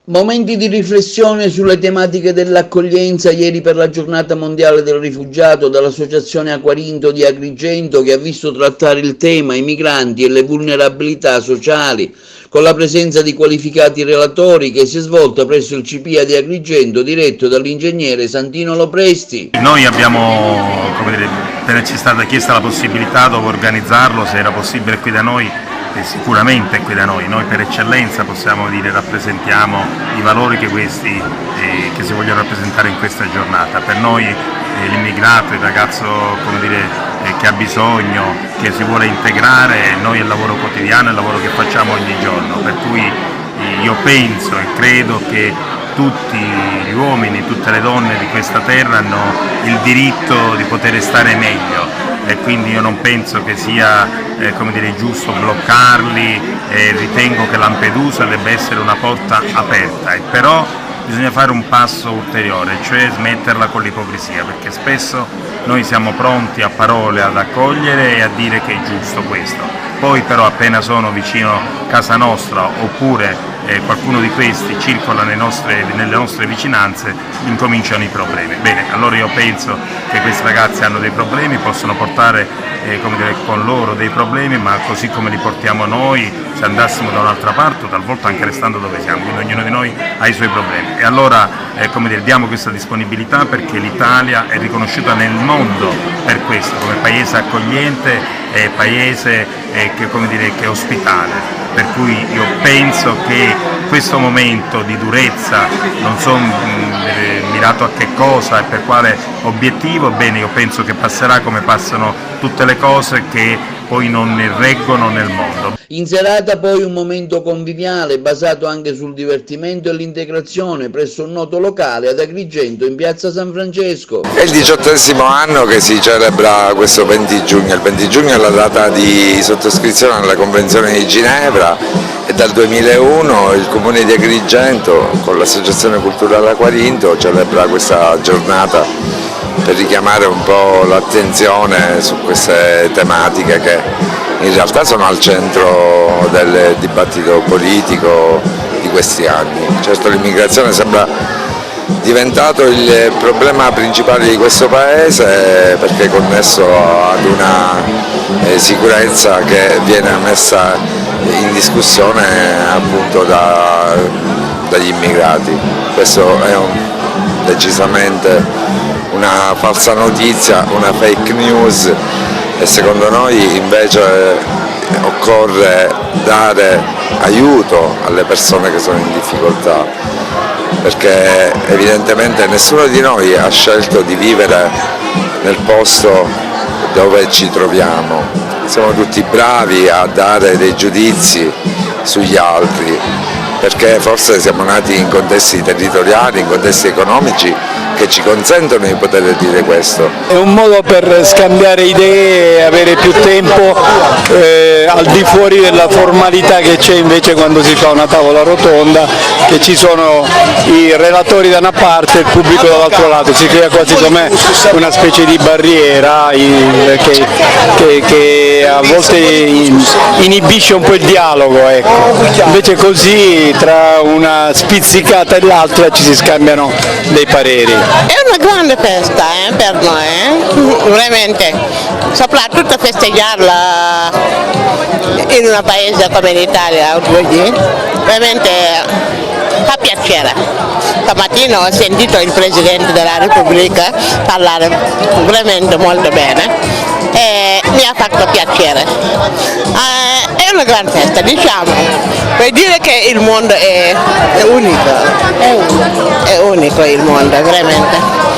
Momenti di riflessione sulle tematiche dell'accoglienza ieri per la giornata mondiale del rifugiato dall'Associazione Aquarinto di Agrigento, che ha visto trattare il tema i migranti e le vulnerabilità sociali con la presenza di qualificati relatori, che si è svolta presso il CPIA di Agrigento diretto dall'ingegnere Santino Lopresti. Noi abbiamo, appena ci è stata chiesta la possibilità, dopo organizzarlo, se era possibile qui da noi, sicuramente qui da noi per eccellenza possiamo dire rappresentiamo i valori che che si vogliono rappresentare in questa giornata. Per noi l'immigrato, il ragazzo che ha bisogno, che si vuole integrare, noi è il lavoro quotidiano, è il lavoro che facciamo ogni giorno, per cui io penso e credo che tutti gli uomini, tutte le donne di questa terra hanno il diritto di poter stare meglio, e quindi io non penso che sia giusto bloccarli, e ritengo che Lampedusa debba essere una porta aperta, e però bisogna fare un passo ulteriore, cioè smetterla con l'ipocrisia, perché spesso noi siamo pronti a parole ad accogliere e a dire che è giusto questo, poi però appena sono vicino casa nostra oppure qualcuno di questi circola nelle nostre vicinanze, incominciano i problemi. Bene, allora io penso che questi ragazzi hanno dei problemi, possono portare con loro dei problemi, ma così come li portiamo noi se andassimo da un'altra parte, o talvolta anche restando dove siamo, quindi ognuno di noi ha i suoi problemi. E allora diamo questa disponibilità, perché l'Italia è riconosciuta nel mondo per questo, come paese accogliente e paese che è ospitale. Per cui io penso che questo momento di durezza, non so mirato a che cosa e per quale obiettivo, bene, io penso che passerà come passano tutte le cose che poi non ne reggono nel mondo. In serata poi un momento conviviale basato anche sul divertimento e l'integrazione presso un noto locale ad Agrigento in piazza San Francesco. È il 18° anno che si celebra questo 20 giugno, il 20 giugno è la data di sottoscrizione alla Convenzione di Ginevra, e dal 2001 il Comune di Agrigento con l'Associazione Culturale Aquarinto celebra questa giornata per richiamare un po' l'attenzione su queste tematiche che in realtà sono al centro del dibattito politico di questi anni. Certo, l'immigrazione sembra diventato il problema principale di questo Paese, perché è connesso ad una sicurezza che viene messa in discussione appunto dagli immigrati. Questo è decisamente una falsa notizia, una fake news, e secondo noi invece occorre dare aiuto alle persone che sono in difficoltà, perché evidentemente nessuno di noi ha scelto di vivere nel posto dove ci troviamo. Siamo tutti bravi a dare dei giudizi sugli altri, perché forse siamo nati in contesti territoriali, in contesti economici che ci consentono di poter dire questo. È un modo per scambiare idee e avere più tempo al di fuori della formalità che c'è invece quando si fa una tavola rotonda, che ci sono i relatori da una parte e il pubblico dall'altro lato, si crea quasi come una specie di barriera che a volte inibisce un po' il dialogo, ecco. Invece così tra una spizzicata e l'altra ci si scambiano dei pareri. È una grande festa per noi, veramente, soprattutto festeggiarla in un paese come l'Italia oggi, veramente fa piacere. Stamattina ho sentito il Presidente della Repubblica parlare veramente molto bene e mi ha fatto piacere. È una gran festa, diciamo, per dire che il mondo è unico il mondo, veramente.